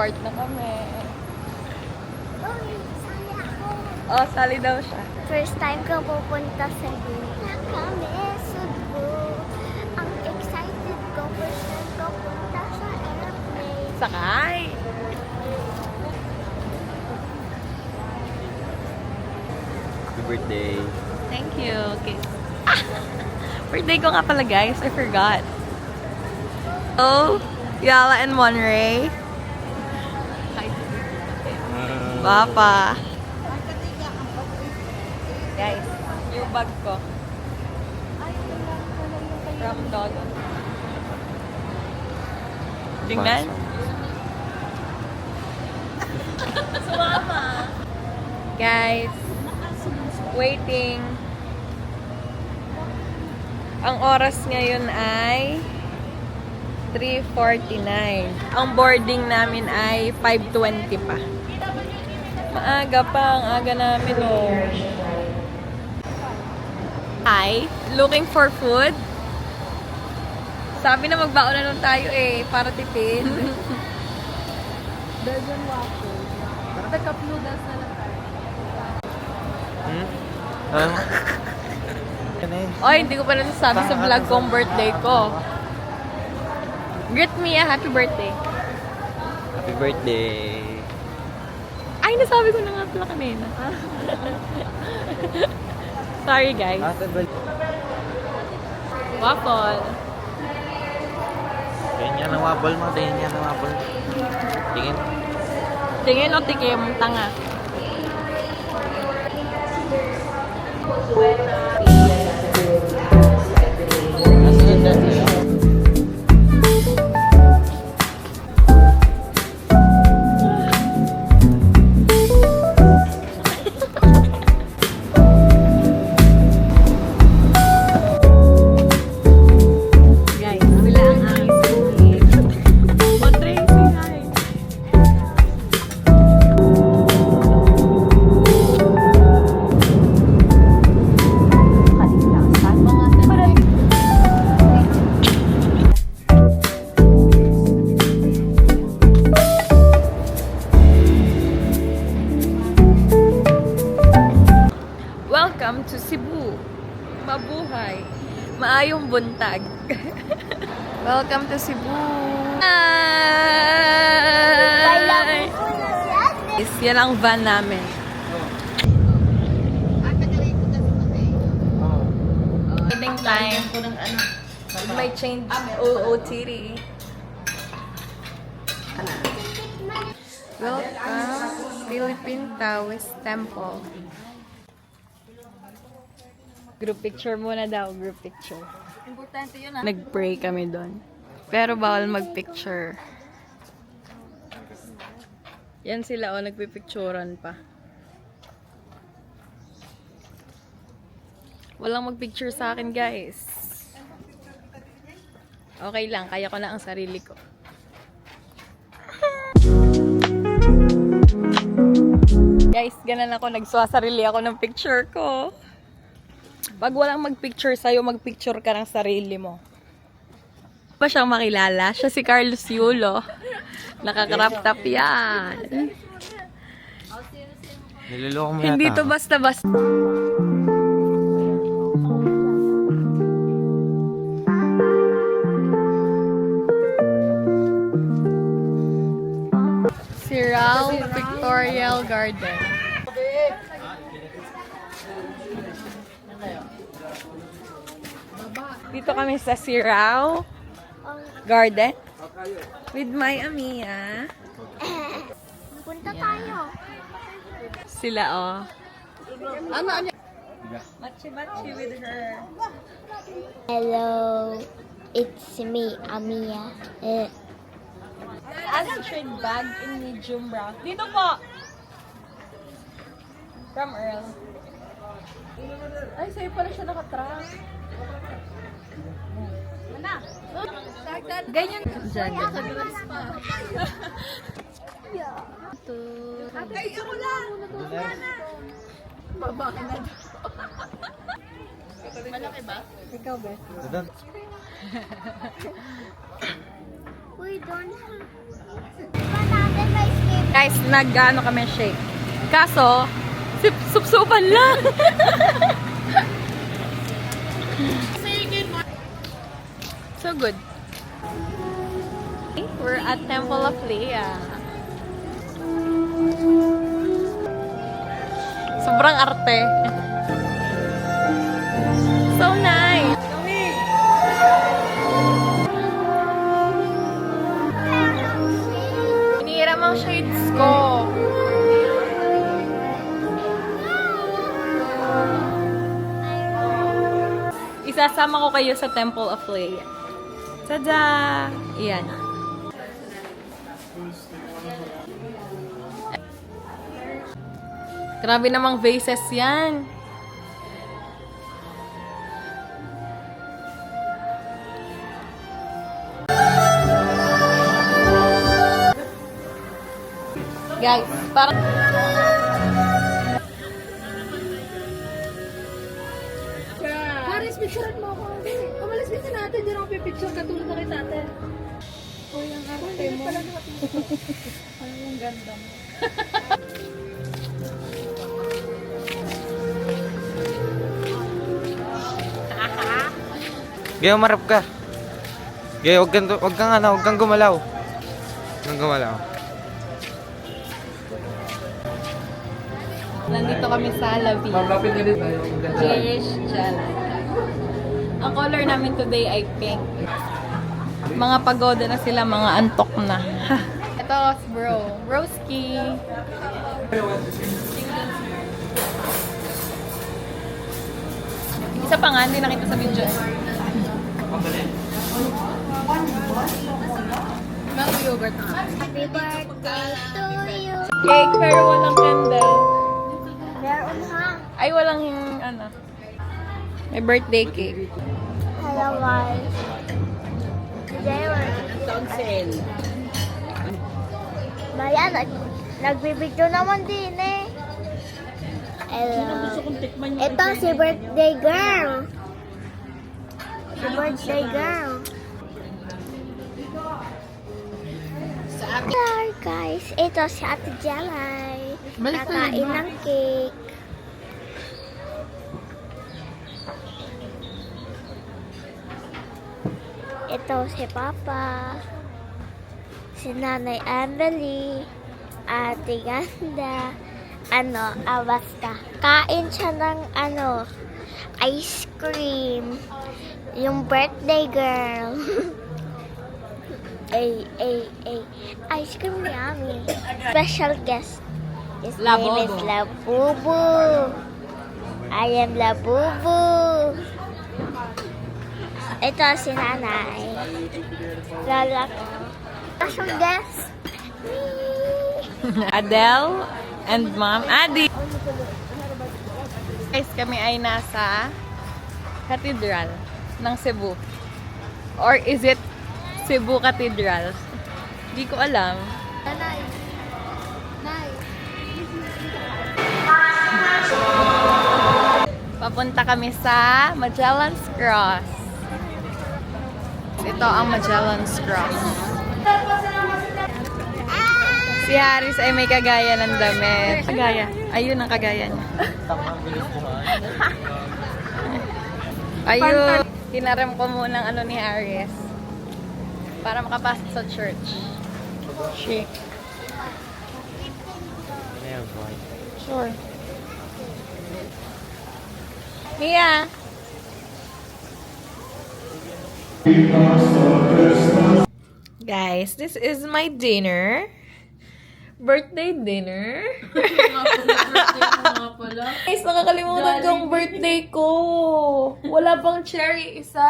Nag-court na kami. Uy, sali ako. Oh, sali daw siya. First time ko pupunta sa na kami, Cebu. Ang excited ko, first time ko punta sa airplane. Sakay! Happy birthday. Thank you. Okay. Birthday ko nga pala, guys. I forgot. Oh, Yala and Monray. Papa. Guys, yung bag ko. From Dolo. Tingnan. Sumama. Guys, waiting. Ang oras ngayon ay 3:49. Ang boarding namin ay 5:20 pa. Maaga pa. Ang aga namin, oh. Hi. Looking for food? Sabi na magbaon na lang tayo eh, para tipid. Belgian waffle. Cup noodles na lang tayo. Oy, hindi ko pa nasasabi sa vlog ko ang birthday ko. Greet me a happy birthday. Happy birthday. Ay, nasabi ko na nga pala kanina. Sorry, guys. Waffle. Tingin ang waffle mo. Tingin ang waffle. Tingin. Tingin o tikim, tanga. Welcome to Cebu. Mabuhay. Maayong buntag. Welcome to Cebu. Hi! Yan ang van namin. Waiting time. May change OOTD. Welcome Philippine Taoist Temple. Group picture muna daw, group picture. Importante yun ah. Nag-pray kami doon. Pero bawal mag-picture. Yan sila o, nagpipicturan pa. Walang mag-picture sa akin, guys. Okay lang, kaya ko na ang sarili ko. Guys, ganun ako, nagswasarili ako ng picture ko. Pag walang mag-picture sa'yo, mag-picture ka ng sarili mo. Pa siyang makilala? Siya si Carlos Yulo. Nakakrap top yan. Niloloko mo yata. Hindi to basta-basta. Sirao Pictorial Garden. Dito kami sa Sirao Garden with my Amiya. Punta tayo. Sila oh. Machi-machi with her. Hello, it's me, Amiya. Ashtray bag in medium brown. Dito po! From Earl. Ay, sa'yo pala siya nakatrack. Ganyan. Diyan. Ay, ako lang! Baba ka na. Malaki ba? Ikaw ba? We don't have... Diba natin may Guys, nag-ano kami shake. Kaso, supsupan lang. So good. We're at Temple of Leah. Sobrang arte. So nice. Hinihiram ang shades ko. Isasama ko kayo sa Temple of Leah. Tada! Iyan. Grabe namang vases yan. Guys, parang... Paris, picturean mo ako. Umalis din natin, di ako pipicture katulad na kay tate. O, yung arte mo. Parang yung ganda mo. Gaya, umarap ka. Gaya, wag kang gumalaw. Huwag kang gumalaw. Nandito kami sa Lavi. Cheers, Jala. Ang color namin today ay pink. Mga pagoda na sila, mga antok na. Ito, bro. Broski. Isa pa nga, hindi nakita sa video. Mango yogurt nga. Happy birthday to you. Cake, pero walang candle. Meron ha. Ay, walang ano. May birthday cake. Hello guys. Today we're... Maya, nagbibidyo naman din eh. Hello. Ito si birthday girl. Si birthday girl. Hello guys. Ito si Ate Jelay. Kakain ng cake. Ito si Papa, si Nanay Emily, Ate Ganda, basta. Kain siya ng ice cream. Yung birthday girl. Ice cream yummy. Special guest. His name is Labubu. I am Labubu. Ito si Nanay. Lola ko. Special guest. Adele and Mom Adi. Guys, kami ay nasa Cathedral ng Cebu. Or is it Cebu Cathedral? Hindi ko alam. Nanay. Nay. Papunta kami sa Magellan's Cross. Ito ang Magellan's Cross. Si Haris ay may kagaya ng damit. Kagaya. Ayun ang kagaya niya. Ayun. Kinarem ko muna ang ni Haris. Para makapasok sa church. Chic. Ayan, boy. Sure. Mia! Guys, this is my dinner. Birthday dinner. Guys, nakakalimutan kong birthday ko. Wala pang cherry isa.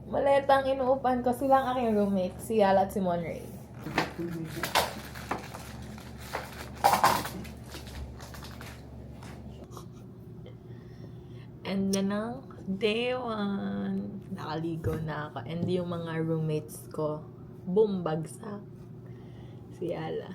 Maletang inuupan ko. Sila ang aking roommate, si Yala at si Monray. And then day 1, nakaligo na ako. And yung mga roommates ko, boom, bagsak. Si Yala.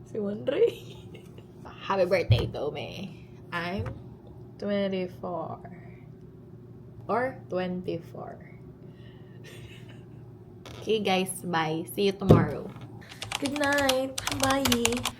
Si Monray. Happy birthday to me. I'm 24. Or 24. Okay guys, bye. See you tomorrow. Good night. Bye.